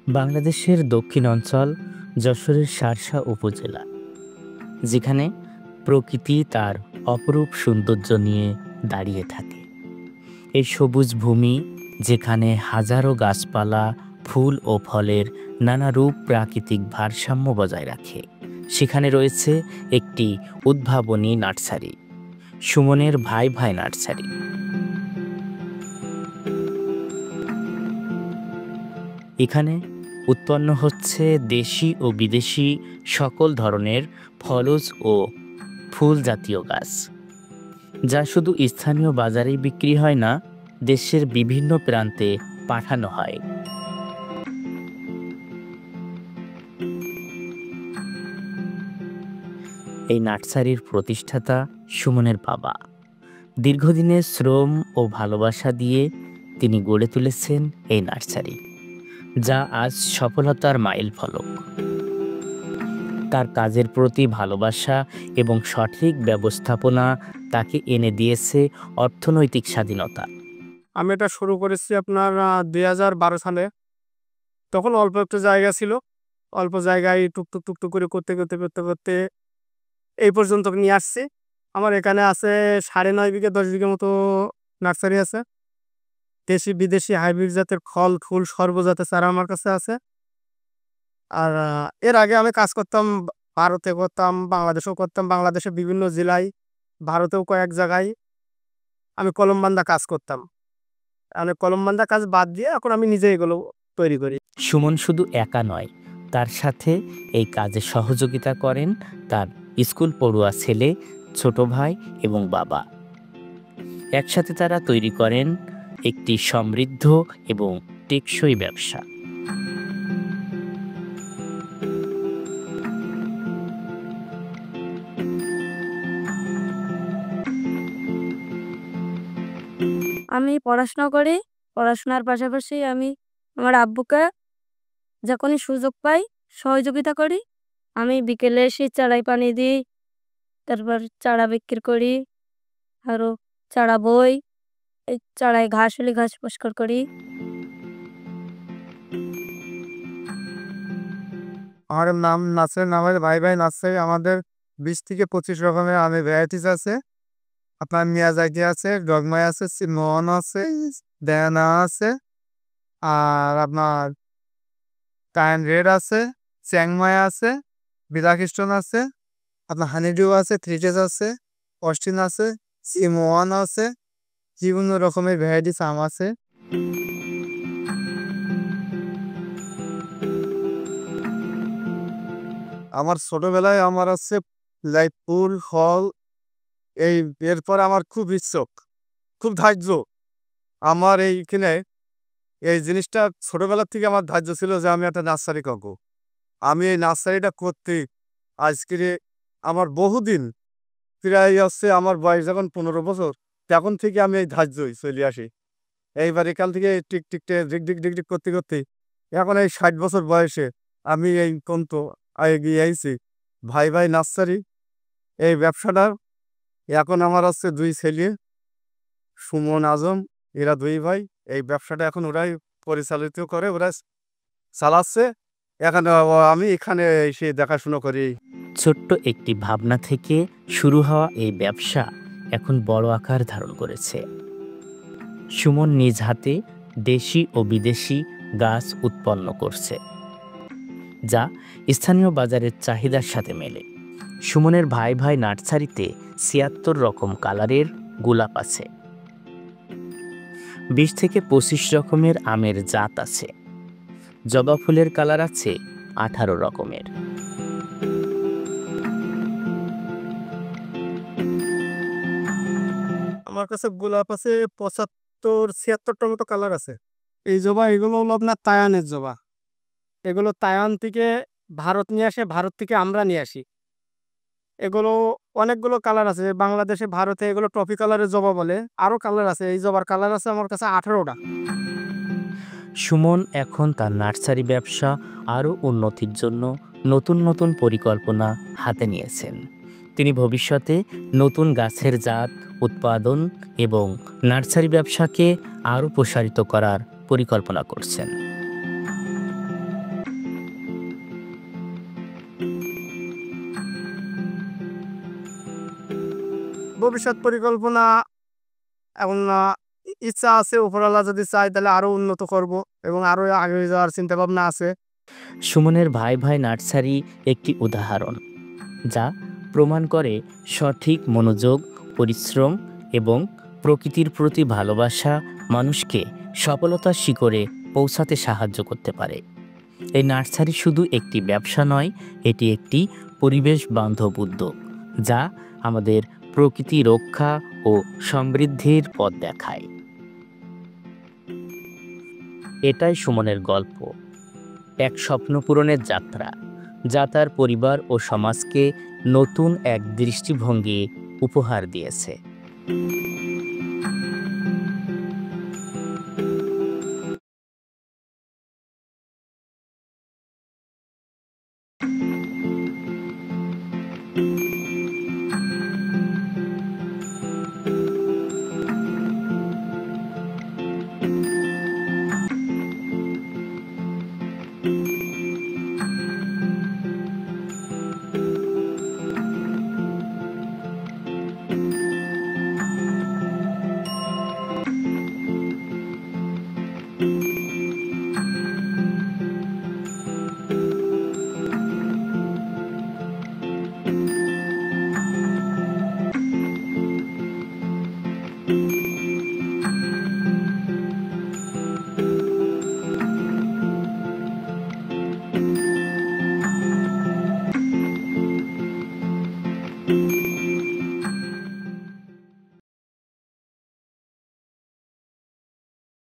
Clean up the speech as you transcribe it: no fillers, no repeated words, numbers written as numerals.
বাংলাদেশের দক্ষিণ অঞ্চল যশোরের শার্শা উপজেলা, যেখানে প্রকৃতি তার অপরূপ সৌন্দর্য নিয়ে দাঁড়িয়ে থাকে। এই সবুজ ভূমি, যেখানে হাজারো গাছপালা, ফুল ও ফলের নানা রূপ প্রাকৃতিক ভারসাম্য বজায় রাখে, সেখানে রয়েছে একটি উদ্ভাবনী নার্সারি, সুমনের ভাই ভাই নার্সারি। এখানে উৎপন্ন হচ্ছে দেশি ও বিদেশি সকল ধরনের ফলজ ও ফুল জাতীয় গাছ, যা শুধু স্থানীয় বাজারেই বিক্রি হয় না, দেশের বিভিন্ন প্রান্তে পাঠানো হয়। এই নার্সারির প্রতিষ্ঠাতা সুমনের বাবা। দীর্ঘদিনের শ্রম ও ভালোবাসা দিয়ে তিনি গড়ে তুলেছেন এই নার্সারি, যা আজ সফলতার মাইলফলক। তার কাজের প্রতি ভালোবাসা এবং সঠিক ব্যবস্থাপনা তাকে এনে দিয়েছে অর্থনৈতিক স্বাধীনতা। আমি এটা শুরু করেছি আপনার 2012 সালে। তখন অল্প একটু জায়গা ছিল, অল্প জায়গায় টুকটুক টুকটুক করে করতে করতে করতে করতে এই পর্যন্ত নিয়ে আসছি। আমার এখানে আছে 9.5 বিঘা 10 বিঘা মতো নার্সারি আছে। দেশি বিদেশি হাইব্রিড জাতের ফল ফুল সর্বজাতের চারা আমার কাছে আছে। আর এর আগে আমি কাজ করতাম, ভারতে করতাম, বাংলাদেশেও করতাম। বাংলাদেশের বিভিন্ন জেলায়, ভারতেও কয়েক জায়গায় আমি কলম বান্ধা কাজ করতাম। আমি কলম বান্ধা কাজ বাদ দিয়ে এখন আমি নিজে এগুলো তৈরি করি। সুমন শুধু একা নয়, তার সাথে এই কাজে সহযোগিতা করেন তার স্কুল পড়ুয়া ছেলে, ছোট ভাই এবং বাবা। একসাথে তারা তৈরি করেন একটি সমৃদ্ধ এবং টেকসই ব্যবসা। আমি পড়াশোনা করি। পড়াশোনার পাশাপাশি আমি আমার আব্বুকে যখনই সুযোগ পাই সহযোগিতা করি। আমি বিকেলে এসে চারায় পানি দিই, তারপর চারা বিক্রি করি, আরও চারা বই, এই চারায় ঘাস হলে ঘাস পরিষ্কার করি। আমার নাম নাসের, নামের ভাই ভাই নার্সারি। আমাদের 20 থেকে 25 রকমের আমের ভ্যারাইটিস আছে। আপনার মিয়াজাকি আছে, ডগমাই আছে, সিমন আছে, দেনা আছে, আর আপনার টাইম রেড আছে, চ্যাংমাই আছে, বিলাকিস্টন আছে, আপনার হানিডিউ আছে, থ্রিটেস আছে, অস্টিন আছে, সিমোয়ান আছে, বিভিন্ন রকমের ভ্যারাইটিস আম আছে। আমার ছোটবেলায় আমার আছে লাইক ফুল ফল, এই এরপর আমার খুব ইচ্ছুক, খুব ধার্য। আমার এইখানে এই জিনিসটা ছোটবেলার থেকে আমার ধার্য ছিল যে আমি একটা নার্সারি করব। আমি এই নার্সারিটা করতে আজকে আমার বহুদিন, প্রায় হচ্ছে আমার বয়স যখন 15 বছর, তখন থেকে আমি এই ধার্যই চলে আসি। এইবার এখান থেকে টিক টিকটে ডিক ডিক ডিক ডিক করতে করতে এখন এই 60 বছর বয়সে আমি এই পর্যন্ত এগিয়ে আইছি। ভাই ভাই নার্সারি এই ব্যবসাটা এখন আমার হচ্ছে 2 ছেলে, সুমন আজম, এরা 2 ভাই। এই ব্যবসাটা এখন ওরাই পরিচালিত করে, ওরা চালাচ্ছে। এখন আমি এখানে এসে দেখাশুনো করি। ছোট্ট একটি ভাবনা থেকে শুরু হওয়া এই ব্যবসা এখন বড় আকার ধারণ করেছে। সুমন নিজ হাতে দেশি ও বিদেশি গাছ উৎপন্ন করছে, যা স্থানীয় বাজারের চাহিদার সাথে মেলে। সুমনের ভাই ভাই নার্সারিতে 76 রকম কালারের গোলাপ আছে, 20 থেকে 25 রকমের আমের জাত আছে, জবা ফুলের কালার আছে 18 রকমের। আমার কাছে গোলাপ আছে 75-76টার মতো কালার আছে। এই জবা এগুলো হলো আপনার তায়ানের জবা। এগুলো তায়ান থেকে ভারত নিয়ে আসে, ভারত থেকে আমরা নিয়ে আসি। এগুলো অনেকগুলো কালার আছে বাংলাদেশে, ভারতে এগুলো টপি কালারের জবা বলে। আরও কালার আছে, এই জবার কালার আছে আমার কাছে 18টা। সুমন এখন তার নার্সারি ব্যবসা আরও উন্নতির জন্য নতুন নতুন পরিকল্পনা হাতে নিয়েছেন। তিনি ভবিষ্যতে নতুন গাছের জাত উৎপাদন এবং নার্সারি ব্যবসাকে আরও প্রসারিত করার পরিকল্পনা করছেন। ভবিষ্যৎ পরিকল্পনা এখন ইচ্ছা আছে, উপরওয়ালা যদি চাই তাহলে আরো উন্নত করব এবং আরো আগে যাওয়ার চিন্তা ভাবনা আছে। সুমনের ভাই ভাই নার্সারি একটি উদাহরণ, যা প্রমাণ করে সঠিক মনোযোগ, পরিশ্রম এবং প্রকৃতির প্রতি ভালোবাসা মানুষকে সফলতার শিখরে পৌঁছাতে সাহায্য করতে পারে। এই নার্সারি শুধু একটি ব্যবসা নয়, এটি একটি পরিবেশ বান্ধব উদ্যোগ, যা আমাদের প্রকৃতি রক্ষা ও সমৃদ্ধির পথ দেখায়। এটাই সুমনের গল্প, এক স্বপ্ন পূরণের যাত্রা, যা তার পরিবার ও সমাজকে নতুন এক দৃষ্টিভঙ্গি উপহার দিয়েছে।